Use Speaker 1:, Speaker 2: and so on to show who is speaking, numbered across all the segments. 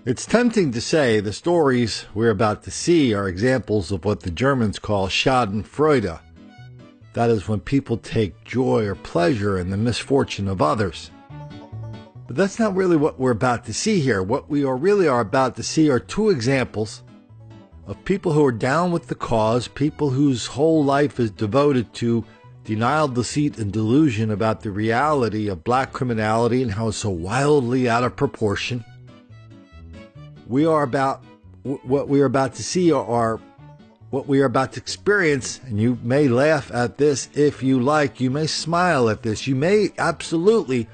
Speaker 1: It's tempting to say the stories we're about to see are examples of what the Germans call Schadenfreude. That is when people take joy or pleasure in the misfortune of others. But that's not really what we're about to see here. What we really are about to see are two examples of people who are down with the cause, people whose whole life is devoted to denial, deceit, and delusion about the reality of black criminality and how it's so wildly out of proportion. What we are about to see are what we are about to experience, and you may laugh at this if you like. You may smile at this. You may absolutely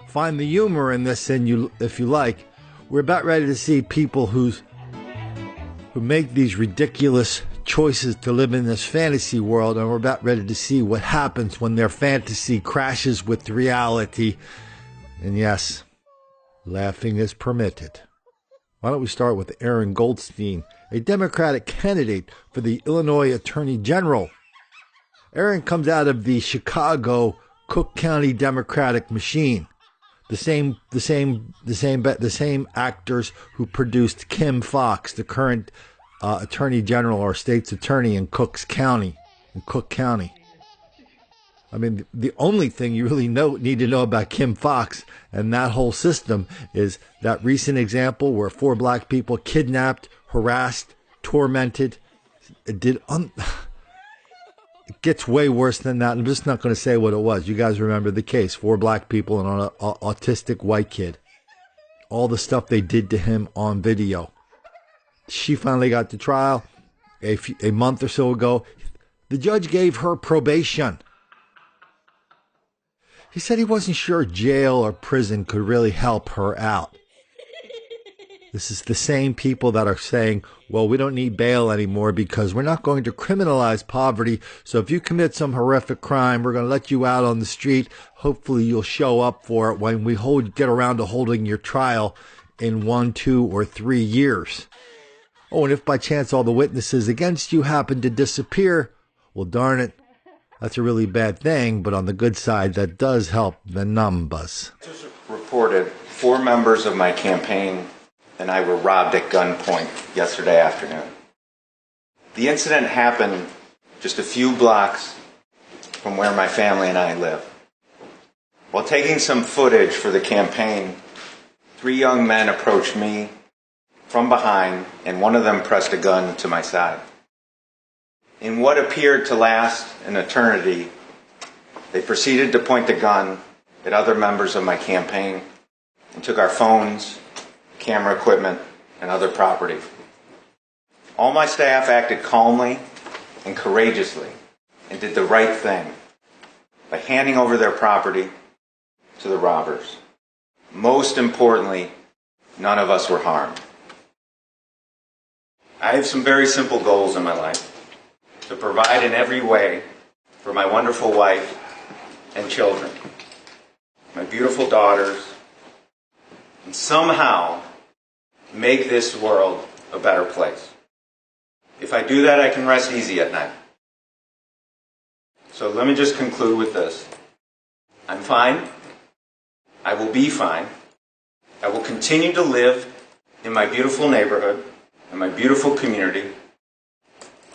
Speaker 1: find the humor in this, if you like. We're about ready to see people who make these ridiculous choices to live in this fantasy world, and we're about ready to see what happens when their fantasy crashes with reality. And yes, laughing is permitted. Why don't we start with Aaron Goldstein, a Democratic candidate for the Illinois Attorney General. Aaron comes out of the Chicago Cook County Democratic machine, the same actors who produced Kim Foxx, the current Attorney General or state's attorney in Cook County. I mean, the only thing you really need to know about Kim Foxx and that whole system is that recent example where 4 black people kidnapped, harassed, tormented. It gets way worse than that. I'm just not going to say what it was. You guys remember the case. 4 black people and an autistic white kid. All the stuff they did to him on video. She finally got to trial a month or so ago. The judge gave her probation. He said he wasn't sure jail or prison could really help her out. This is the same people that are saying, well, we don't need bail anymore because we're not going to criminalize poverty. So if you commit some horrific crime, we're going to let you out on the street. Hopefully you'll show up for it when we get around to holding your trial in 1, 2, or 3 years. Oh, and if by chance all the witnesses against you happen to disappear, well, darn it. That's a really bad thing, but on the good side, that does help the numbers.
Speaker 2: Just reported 4 members of my campaign and I were robbed at gunpoint yesterday afternoon. The incident happened just a few blocks from where my family and I live. While taking some footage for the campaign, 3 young men approached me from behind, and one of them pressed a gun to my side. In what appeared to last an eternity, they proceeded to point the gun at other members of my campaign and took our phones, camera equipment, and other property. All my staff acted calmly and courageously and did the right thing by handing over their property to the robbers. Most importantly, none of us were harmed. I have some very simple goals in my life. To provide in every way for my wonderful wife and children, my beautiful daughters, and somehow make this world a better place. If I do that, I can rest easy at night. So let me just conclude with this. I'm fine. I will be fine. I will continue to live in my beautiful neighborhood, in my beautiful community,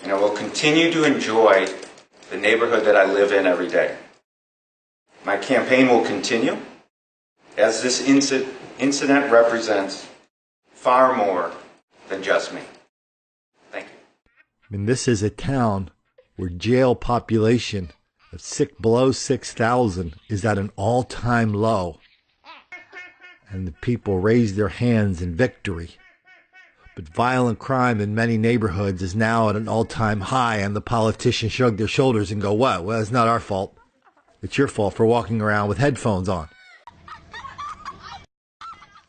Speaker 2: and I will continue to enjoy the neighborhood that I live in every day. My campaign will continue, as this incident represents far more than just me. Thank you.
Speaker 1: I mean, this is a town where jail population of below 6,000 is at an all-time low. And the people raise their hands in victory. But violent crime in many neighborhoods is now at an all-time high, and the politicians shrug their shoulders and go, what? Well, it's not our fault. It's your fault for walking around with headphones on.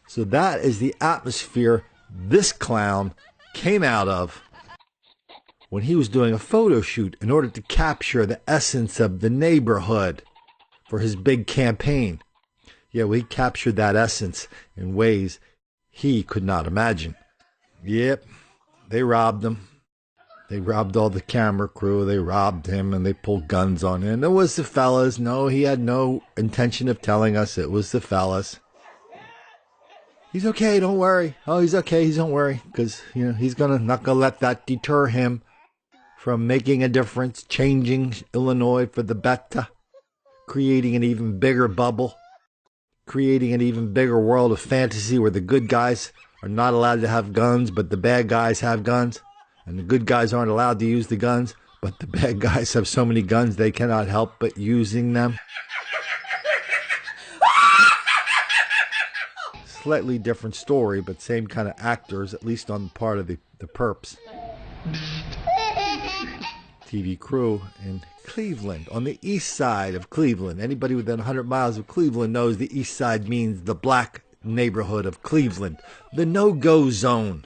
Speaker 1: So that is the atmosphere this clown came out of when he was doing a photo shoot in order to capture the essence of the neighborhood for his big campaign. Yeah, we captured that essence in ways he could not imagine. Yep, they robbed him. They robbed all the camera crew. They robbed him and they pulled guns on him. It was the fellas. No, he had no intention of telling us it was the fellas. He's okay, don't worry. Oh, he's okay, don't worry. Because, he's not going to let that deter him from making a difference, changing Illinois for the better, creating an even bigger bubble, creating an even bigger world of fantasy where the good guys are not allowed to have guns, but the bad guys have guns. And the good guys aren't allowed to use the guns, but the bad guys have so many guns they cannot help but using them. Slightly different story, but same kind of actors, at least on the part of the perps. TV crew in Cleveland, on the east side of Cleveland. Anybody within 100 miles of Cleveland knows the east side means the black neighborhood of Cleveland, the no-go zone.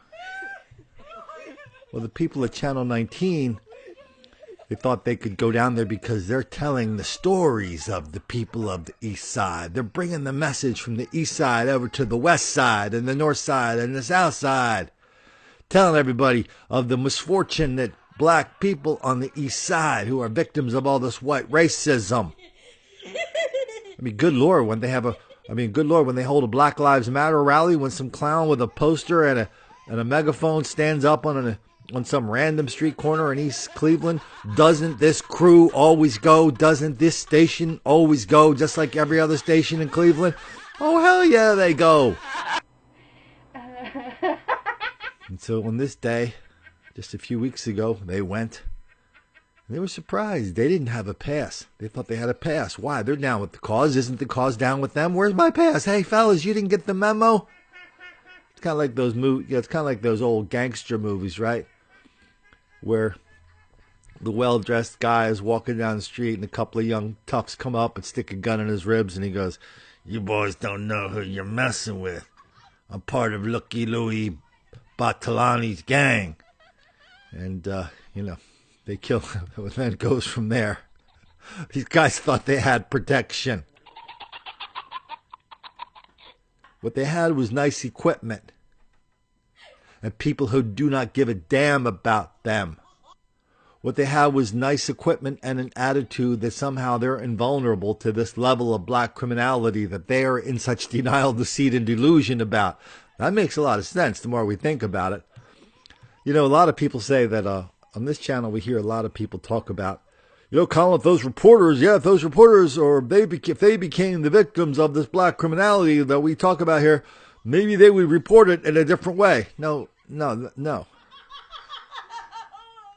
Speaker 1: Well, the people at Channel 19, they thought they could go down there because they're telling the stories of the people of the east side. They're bringing the message from the east side over to the west side and the north side and the south side, telling everybody of the misfortune that black people on the east side who are victims of all this white racism. Good Lord, when they hold a Black Lives Matter rally, when some clown with a poster and a megaphone stands up on some random street corner in East Cleveland, doesn't this crew always go? Doesn't this station always go just like every other station in Cleveland? Oh, hell yeah, they go. And so on this day, just a few weeks ago, they went. And they were surprised. They didn't have a pass. They thought they had a pass. Why? They're down with the cause. Isn't the cause down with them? Where's my pass? Hey, fellas, you didn't get the memo? It's kind of like those it's kind of like those old gangster movies, right? Where the well-dressed guy is walking down the street and a couple of young toughs come up and stick a gun in his ribs and he goes, "You boys don't know who you're messing with. I'm part of Lucky Louie Bartolani's gang." And, they kill him. And then it goes from there. These guys thought they had protection. What they had was nice equipment. And people who do not give a damn about them. What they had was nice equipment and an attitude that somehow they're invulnerable to this level of black criminality that they are in such denial, deceit, and delusion about. That makes a lot of sense the more we think about it. A lot of people say that on this channel we hear a lot of people talk about, Colin, if those reporters, or if they became the victims of this black criminality that we talk about here, maybe they would report it in a different way. No.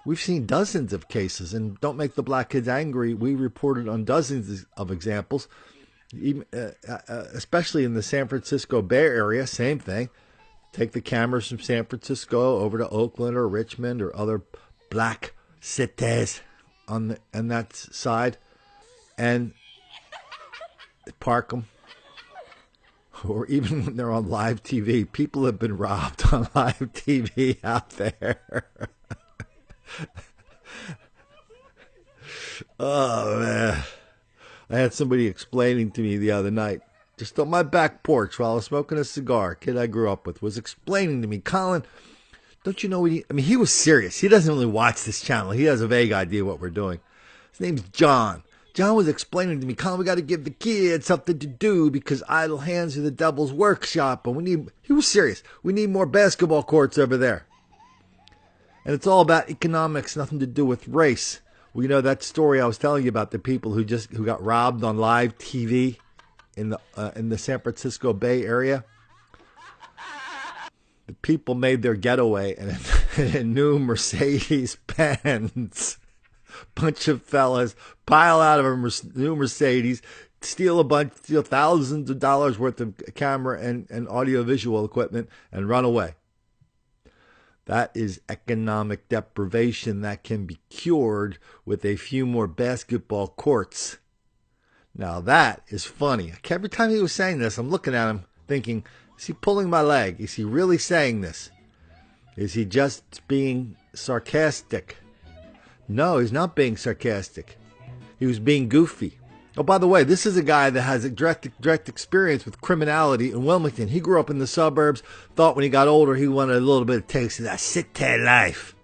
Speaker 1: We've seen dozens of cases, and don't make the black kids angry. We reported on dozens of examples, even, especially in the San Francisco Bay Area, same thing. Take the cameras from San Francisco over to Oakland or Richmond or other black cities on that side and park them. Or even when they're on live TV. People have been robbed on live TV out there. Oh, man. I had somebody explaining to me the other night, just on my back porch while I was smoking a cigar, a kid I grew up with, was explaining to me, "Colin, don't you know he was serious. He doesn't really watch this channel. He has a vague idea what we're doing. His name's John. John was explaining to me, "Colin, we got to give the kids something to do because idle hands are the devil's workshop. And he was serious. We need more basketball courts over there. And it's all about economics, nothing to do with race." Well, that story I was telling you about the people who got robbed on live TV in the San Francisco Bay Area. The people made their getaway in a new Mercedes-Benz. Bunch of fellas pile out of a new Mercedes, steal thousands of dollars worth of camera and audio-visual equipment, and run away. That is economic deprivation that can be cured with a few more basketball courts. Now that is funny. Every time he was saying this, I'm looking at him thinking, is he pulling my leg? Is he really saying this? Is he just being sarcastic? No, he's not being sarcastic. He was being goofy. Oh, by the way, this is a guy that has a direct experience with criminality in Wilmington. He grew up in the suburbs, thought when he got older he wanted a little bit of taste of that city life.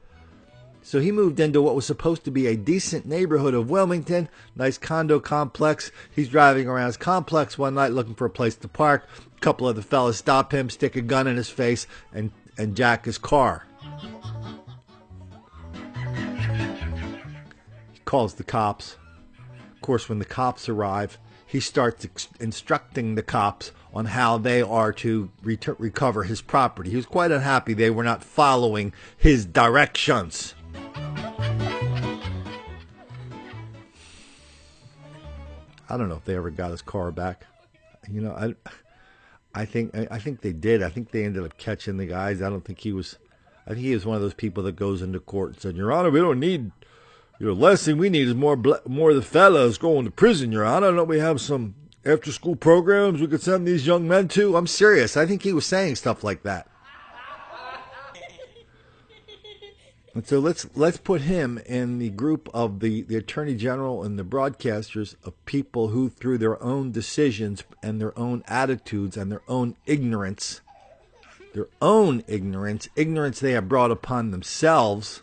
Speaker 1: So he moved into what was supposed to be a decent neighborhood of Wilmington, nice condo complex. He's driving around his complex one night looking for a place to park. couple of the fellas stop him, stick a gun in his face, and jack his car. He calls the cops. Of course, when the cops arrive, he starts instructing the cops on how they are to recover his property. He was quite unhappy they were not following his directions. I don't know if they ever got his car back. You know, I think they did. I think they ended up catching the guys. I think he was one of those people that goes into court and said, "Your Honor, we don't need, last thing we need is more of the fellas going to prison, Your Honor. Don't we have some after-school programs we could send these young men to?" I'm serious. I think he was saying stuff like that. And so let's put him in the group of the Attorney General and the broadcasters of people who, through their own decisions and their own attitudes and their own ignorance they have brought upon themselves,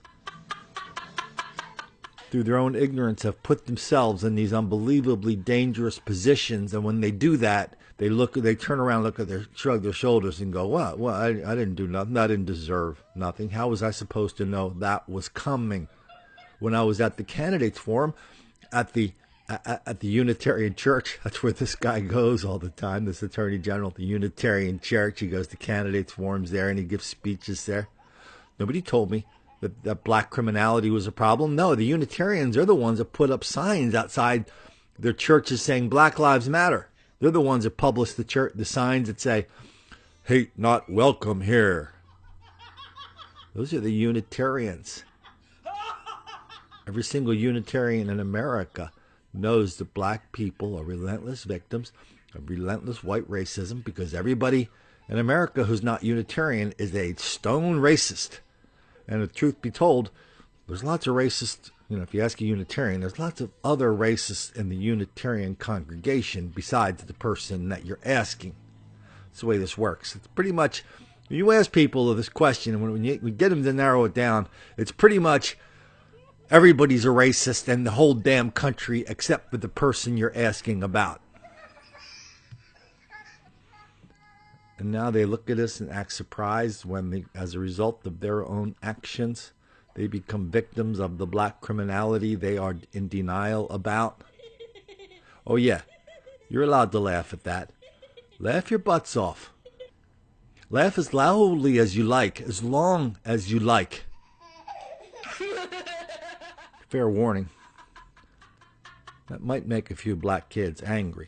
Speaker 1: through their own ignorance have put themselves in these unbelievably dangerous positions. And when they do that, they turn around, shrug their shoulders and go, "What? Well, I didn't do nothing. I didn't deserve nothing. How was I supposed to know that was coming?" When I was at the candidates forum at the Unitarian Church, that's where this guy goes all the time, this Attorney General, the Unitarian Church. He goes to candidates forums there and he gives speeches there. Nobody told me that black criminality was a problem. No, the Unitarians are the ones that put up signs outside their churches saying Black Lives Matter. They're the ones that publish the signs that say, "Hate not welcome here." Those are the Unitarians. Every single Unitarian in America knows that black people are relentless victims of relentless white racism, because everybody in America who's not Unitarian is a stone racist. And the truth be told, there's lots of racists. If you ask a Unitarian, there's lots of other racists in the Unitarian congregation besides the person that you're asking. That's the way this works. It's pretty much, when you ask people this question, and when you get them to narrow it down, it's pretty much everybody's a racist in the whole damn country except for the person you're asking about. And now they look at us and act surprised when as a result of their own actions, they become victims of the black criminality they are in denial about. Oh yeah, you're allowed to laugh at that. Laugh your butts off. Laugh as loudly as you like, as long as you like. Fair warning, that might make a few black kids angry.